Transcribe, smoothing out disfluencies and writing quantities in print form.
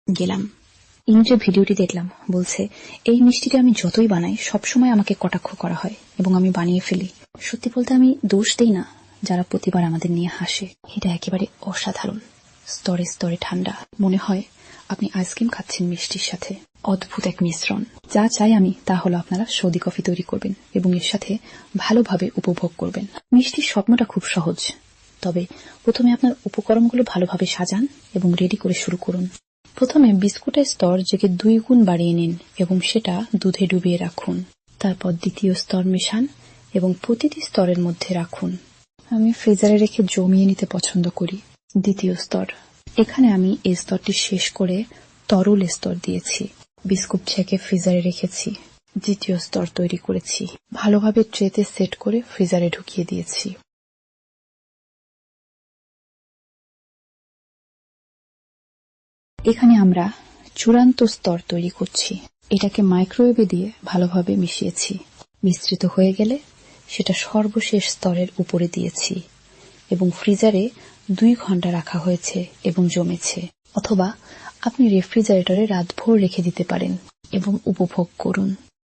গেলাম। ইন্দ্রে ভিডিওটি দেখলাম, বলছে এই মিষ্টিটা আমি যতই বানাই সবসময় আমাকে কটাক্ষ করা হয় এবং আমি বানিয়ে ফেলি। সত্যি বলতে আমি দোষ দেই না যারা প্রতিবার আমাদের নিয়ে হাসে। এটা একেবারে অসাধারণ, স্তরে স্তরে ঠান্ডা, মনে হয় আপনি আইসক্রিম খাচ্ছেন মিষ্টির সাথে। অদ্ভুত এক মিশ্রণ। যা চাই আমি তা হলো আপনারা সৌদি কফি তৈরি করবেন এবং এর সাথে ভালোভাবে উপভোগ করবেন। মিষ্টির স্বপ্নটা খুব সহজ, তবে প্রথমে আপনার উপকরণগুলো ভালোভাবে সাজান এবং রেডি করে শুরু করুন। প্রথমে বিস্কুটের স্তর জেগে 2 গুণ বাড়িয়ে নিন এবং সেটা দুধে ডুবিয়ে রাখুন। তারপর দ্বিতীয় স্তর মেশান এবং প্রতিটি স্তরের মধ্যে রাখুন। আমি ফ্রিজারে রেখে জমিয়ে নিতে পছন্দ করি। দ্বিতীয় স্তর, এখানে আমি এই স্তরটি শেষ করে তরল স্তর দিয়েছি। বিস্কুট ছেঁকে ফ্রিজারে রেখেছি। দ্বিতীয় স্তর তৈরি করেছি, ভালোভাবে ট্রেতে সেট করে ফ্রিজারে ঢুকিয়ে দিয়েছি। এখানে আমরা চূড়ান্ত স্তর তৈরি করছি। এটাকে মাইক্রোওয়েভে দিয়ে ভালোভাবে মিশিয়েছি। মিশ্রিত হয়ে গেলে সেটা সর্বশেষ স্তরের উপরে দিয়েছি এবং ফ্রিজারে 2 ঘন্টা রাখা হয়েছে এবং জমেছে। অথবা আপনি রেফ্রিজারেটরে রাতভর রেখে দিতে পারেন এবং উপভোগ করুন।